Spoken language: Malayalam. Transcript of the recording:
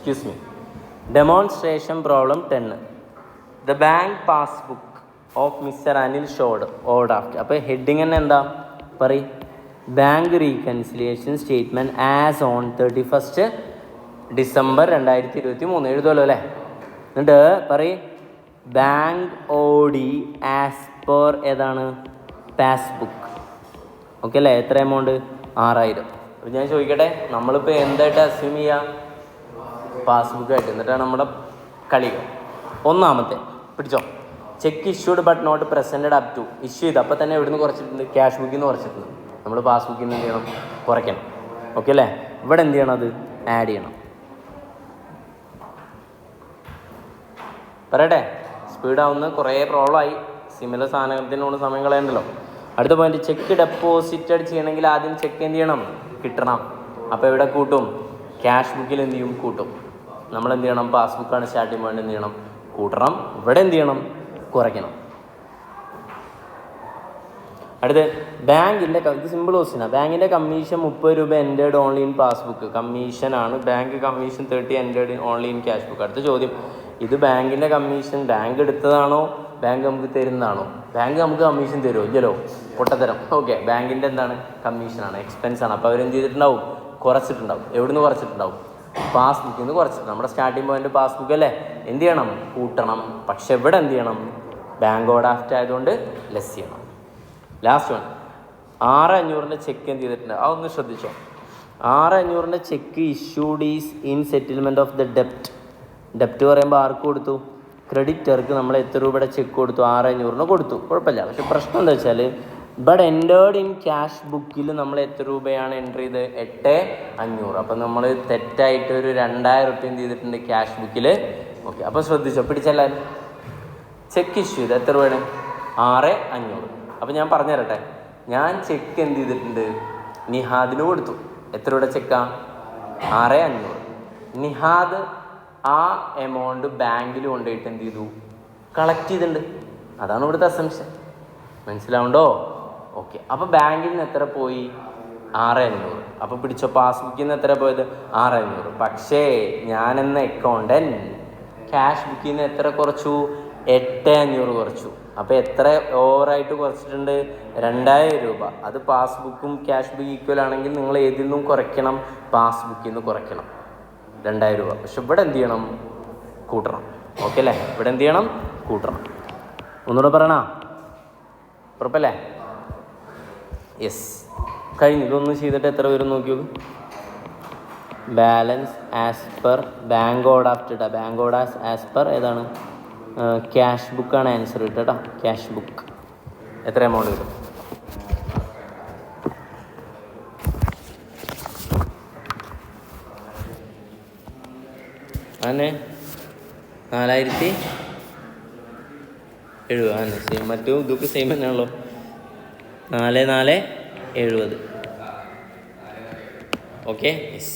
Excuse me. Demonstration problem 10. The bank passbook of Mister Anil showed overdraft. അപ്പോൾ ഹെഡിങ് തന്നെ എന്താ പറയും? Bank reconciliation statement as on 31 December 2023 എഴുതുമല്ലോ അല്ലേ? എന്നിട്ട് പറയും ബാങ്ക് ഓഡി ആസ് പെർ ഏതാണ് പാസ്ബുക്ക്. ഓക്കെ അല്ലേ? എത്ര എമൗണ്ട്? 6000. അപ്പോൾ ഞാൻ ചോദിക്കട്ടെ, നമ്മളിപ്പോൾ എന്തായിട്ട് അസ്യൂം ചെയ്യുക? പാസ്ബുക്കായിട്ട്. എന്നിട്ടാണ് നമ്മുടെ കളികൾ. ഒന്നാമത്തെ പിടിച്ചോ, cheque issued but not presented up to. Issue ചെയ്ത് അപ്പോൾ തന്നെ എവിടുന്ന് കുറച്ചിട്ടുണ്ട്? ക്യാഷ് ബുക്കിൽ നിന്ന് കുറച്ചിട്ടുണ്ട്. നമ്മൾ പാസ്ബുക്കിൽ നിന്ന് എന്ത് ചെയ്യണം? കുറയ്ക്കണം. ഓക്കെ അല്ലേ? ഇവിടെ എന്ത് ചെയ്യണം? അത് ആഡ് ചെയ്യണം. പറയട്ടെ, സ്പീഡാവുന്ന കുറേ പ്രോബ്ലമായി. സിമിലർ സാധനത്തിനോട് സമയം കളയണ്ടല്ലോ. അടുത്ത പോയിന്റ്, ചെക്ക് ഡെപ്പോസിറ്റഡ് ചെയ്യണമെങ്കിൽ ആദ്യം ചെക്ക് എന്ത് ചെയ്യണം? കിട്ടണം. അപ്പോൾ ഇവിടെ കൂട്ടും? ക്യാഷ് ബുക്കിൽ എന്ത് ചെയ്യും? കൂട്ടും. നമ്മൾ എന്ത് ചെയ്യണം? പാസ്ബുക്കാണ് സ്റ്റാർട്ടിങ് പോയിന്റ്, എന്ത് ചെയ്യണം? കൂട്ടണം. ഇവിടെ എന്ത് ചെയ്യണം? കുറയ്ക്കണം. അടുത്ത് ബാങ്കിൻ്റെ, ഇത് സിമ്പിൾ ക്വസ്റ്റ്യനാണ്. ബാങ്കിൻ്റെ കമ്മീഷൻ 30 രൂപ എൻറ്റേർഡ് ഓൺലി ഇൻ പാസ്ബുക്ക്. കമ്മീഷനാണ് bank commission 30 entered only in cash book. അടുത്ത ചോദ്യം, ഇത് ബാങ്കിൻ്റെ കമ്മീഷൻ ബാങ്ക് എടുത്തതാണോ ബാങ്ക് നമുക്ക് തരുന്നതാണോ? ബാങ്ക് നമുക്ക് കമ്മീഷൻ തരുമോ? ഇല്ലല്ലോ, പൊട്ടത്തരം. ഓക്കെ, ബാങ്കിൻ്റെ എന്താണ്? കമ്മീഷനാണ്, എക്സ്പെൻസാണ്. അപ്പോൾ അവരെന്ത് ചെയ്തിട്ടുണ്ടാവും? കുറച്ചിട്ടുണ്ടാവും. എവിടുന്ന് കുറച്ചിട്ടുണ്ടാവും? പാസ്ബുക്കിൽ നിന്ന് കുറച്ചിട്ട്. നമ്മുടെ സ്റ്റാർട്ടിങ് പോയിന്റ് പാസ്ബുക്ക് അല്ലേ? എന്ത് ചെയ്യണം? കൂട്ടണം. പക്ഷെ ഇവിടെ എന്ത് ചെയ്യണം? ബാങ്ക് ഓർഡർ ആഫ്റ്റ് ആയതുകൊണ്ട് ലെസ് ചെയ്യണം. ലാസ്റ്റ് വൺ, 6500 ചെക്ക് എന്ത് ചെയ്തിട്ടുണ്ട്? അതൊന്ന് ശ്രദ്ധിച്ചോ. 6500 cheque issued is in settlement of the ഡെപ്റ്റ്. ഡെപ്റ്റ് പറയുമ്പോൾ ആർക്ക് കൊടുത്തു? ക്രെഡിറ്റർക്ക്. നമ്മൾ എത്ര രൂപയുടെ ചെക്ക് കൊടുത്തു? 6500 കൊടുത്തു. കുഴപ്പമില്ല. പക്ഷെ പ്രശ്നം എന്താ വെച്ചാൽ ബട്ട് എൻറ്റേർഡ് ഇൻ ക്യാഷ് ബുക്കിൽ നമ്മൾ എത്ര രൂപയാണ് എൻ്റർ ചെയ്ത്? 8500. അപ്പം നമ്മൾ തെറ്റായിട്ട് ഒരു 2000 റുപ്യ എന്ത് ചെയ്തിട്ടുണ്ട്? ക്യാഷ് ബുക്കിൽ. ഓക്കെ, അപ്പോൾ ശ്രദ്ധിച്ചോ, പിടിച്ചല്ലാരും. ചെക്ക് ഇഷ്യൂ ചെയ്ത് എത്ര രൂപയാണ്? 6500. അപ്പോൾ ഞാൻ പറഞ്ഞു തരട്ടെ, ഞാൻ ചെക്ക് എന്ത് ചെയ്തിട്ടുണ്ട്? നിഹാദിന് കൊടുത്തു. എത്ര രൂപയുടെ ചെക്കാണ്? 6500. നിഹാദ് ആ എമൗണ്ട് ബാങ്കിൽ കൊണ്ടുപോയിട്ട് എന്ത് ചെയ്തു? കളക്ട് ചെയ്തിട്ടുണ്ട്. അതാണ് ഇവിടുത്തെ അസംഷൻ. മനസ്സിലാവുണ്ടോ? ഓക്കെ, അപ്പോൾ ബാങ്കിൽ നിന്ന് എത്ര പോയി? 6500. അപ്പോൾ പിടിച്ചോ, പാസ്ബുക്കിൽ നിന്ന് എത്ര പോയത്? 6500. പക്ഷേ ഞാനെന്ന അക്കൗണ്ടൻറ്റ് ക്യാഷ് ബുക്കിൽ നിന്ന് എത്ര കുറച്ചു? 8500 കുറച്ചു. അപ്പോൾ എത്ര ഓവറായിട്ട് കുറച്ചിട്ടുണ്ട്? 2000 രൂപ. അത് പാസ്ബുക്കും ക്യാഷ് ബുക്ക് ഈക്വൽ ആണെങ്കിൽ നിങ്ങൾ ഏതിൽ നിന്നും കുറയ്ക്കണം? പാസ്ബുക്കിൽ നിന്ന് കുറയ്ക്കണം 2000 രൂപ. പക്ഷെ ഇവിടെ എന്ത് ചെയ്യണം? കൂട്ടണം. ഓക്കെ അല്ലേ? ഇവിടെ എന്ത് ചെയ്യണം? കൂട്ടണം. ഒന്നുകൂടെ പറയണ? ഉറപ്പല്ലേ? യെസ്, കഴിഞ്ഞു. ഇതൊന്നും ചെയ്തിട്ട് എത്ര വരും നോക്കിയോ. Balance as per bank order after. Bank order as per ഏതാണ്? ക്യാഷ് ബുക്കാണ് ആൻസർ കിട്ടുക. ക്യാഷ് ബുക്ക് എത്ര എമൗണ്ട് വരും? അങ്ങനെ 4070. അങ്ങനെ സെയിം, മറ്റു ഇതൊക്കെ സെയിം തന്നെയാണല്ലോ. 4470. Okay, yes.